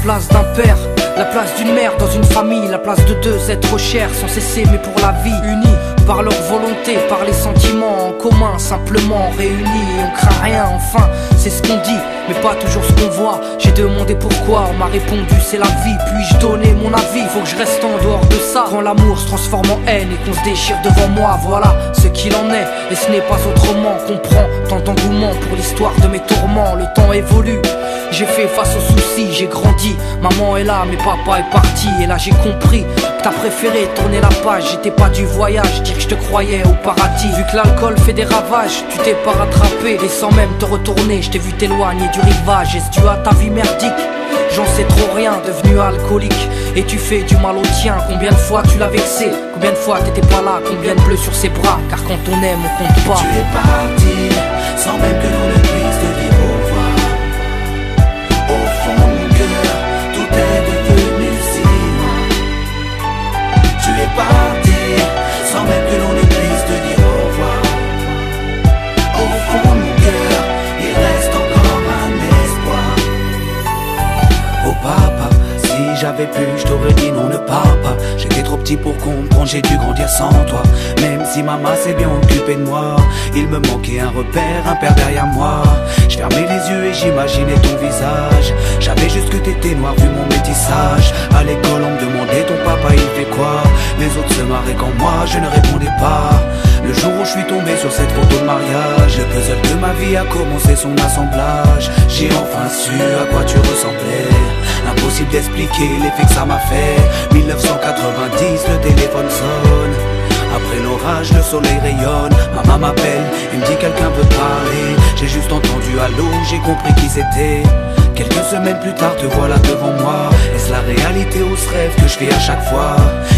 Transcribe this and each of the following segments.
place d'un père, la place d'une mère dans une famille, la place de deux êtres chers sans cesser mais pour la vie, unis par leur volonté, par les sentiments en commun, simplement réunis et on craint rien, enfin c'est ce qu'on dit mais pas toujours ce qu'on voit. J'ai demandé pourquoi, on m'a répondu c'est la vie. Puis-je donner mon avis, faut que je reste en dehors de ça. Quand l'amour se transforme en haine et qu'on se déchire devant moi, voilà ce qu'il en est et ce n'est pas autrement. Comprends tant d'engouement pour l'histoire de mes tourments. Le temps évolue, j'ai fait face aux soucis, j'ai grandi. Maman est là mais papa est parti. Et là j'ai compris que t'as préféré tourner la page. J'étais pas du voyage, dire que je te croyais au paradis. Vu que l'alcool fait des ravages, tu t'es pas rattrapé. Et sans même te retourner, je t'ai vu t'éloigner du rivage. Est-ce dû à ta vie merdique? J'en sais trop rien, devenu alcoolique. Et tu fais du mal au tien. Combien de fois tu l'as vexé? Combien de fois t'étais pas là? Combien de bleus sur ses bras? Car quand on aime on compte pas. Tu es parti sans même que l'on ne puisse te dire au revoir. Au fond de mon cœur, tout est devenu si loin. Tu es parti sans même que l'on ne puisse te dire au revoir. Au fond de mon cœur, il reste encore un espoir. Oh papa, si j'avais pu, je t'aurais dit non, ne pars pas. J'étais trop petit pour comprendre, j'ai dû grandir sans toi. Même si maman s'est bien occupée de moi, il me manquait un repère, un père derrière moi. Je fermais les yeux et j'imaginais ton visage. J'avais juste que t'étais noir vu mon métissage. À l'école on me demandait ton papa il fait quoi. Les autres se marraient quand moi je ne répondais pas. Le jour où je suis tombé sur cette photo de mariage, le puzzle de ma vie a commencé son assemblage. J'ai enfin su à quoi tu ressemblais. Impossible d'expliquer l'effet que ça m'a fait. 1990, le téléphone sonne. Après l'orage, le soleil rayonne. Maman m'appelle, il me dit quelqu'un veut parler. J'ai juste entendu allô, j'ai compris qui c'était. Quelques semaines plus tard, te voilà devant moi. Est-ce la réalité ou ce rêve que je fais à chaque fois?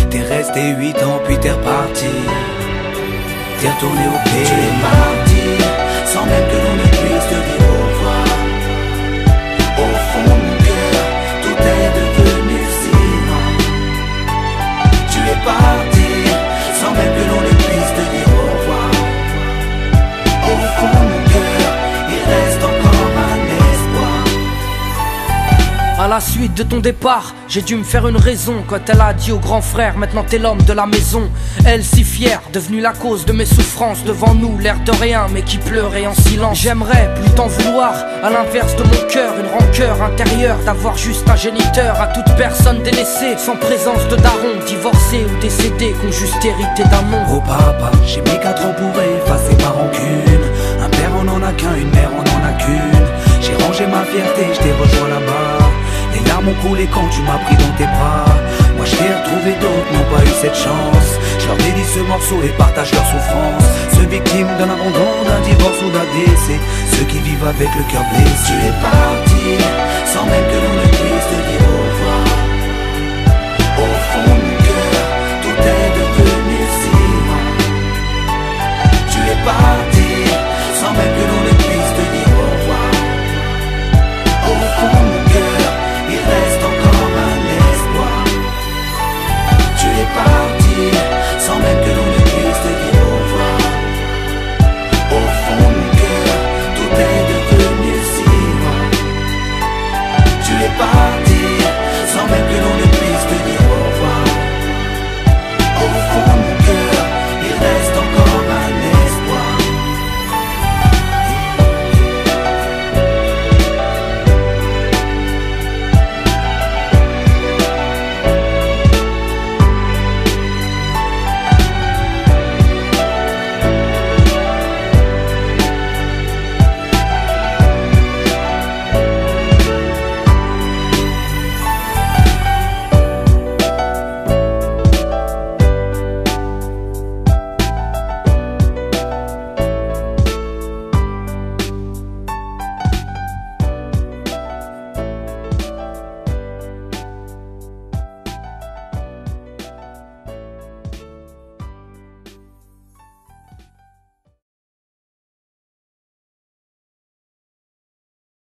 T'es resté 8 ans puis t'es reparti. T'es retourné au pays. Tu es parti sans même que l'on ne puisse te dire au revoir. Au fond de mon cœur, tout est devenu si loin. Tu es parti sans même que l'on ne puisse te dire au revoir. Au fond de mon cœur, il reste encore un espoir. À la suite de ton départ, j'ai dû me faire une raison. Quand elle a dit au grand frère, maintenant t'es l'homme de la maison. Elle si fière, devenue la cause de mes souffrances. Devant nous, l'air de rien, mais qui pleurait en silence. J'aimerais plus t'en vouloir, à l'inverse de mon cœur. Une rancœur intérieure, d'avoir juste un géniteur. À toute personne délaissée, sans présence de daron. Divorcé ou décédé, qu'on juste hérité d'un nom. Oh papa, j'ai mis 4 ans pour effacer ma rancune. Un père on en a qu'un, une mère on en a qu'une. J'ai rangé ma fierté, je t'ai rejoint là-bas. Les larmes ont coulé quand tu m'as pris dans tes bras. Moi je t'ai retrouvé, d'autres n'ont pas eu cette chance. Je leur dédie ce morceau et partage leur souffrance. Ceux victimes d'un abandon, d'un divorce ou d'un décès. Ceux qui vivent avec le cœur blessé. Tu es parti sans même que l'on ne puisse te dire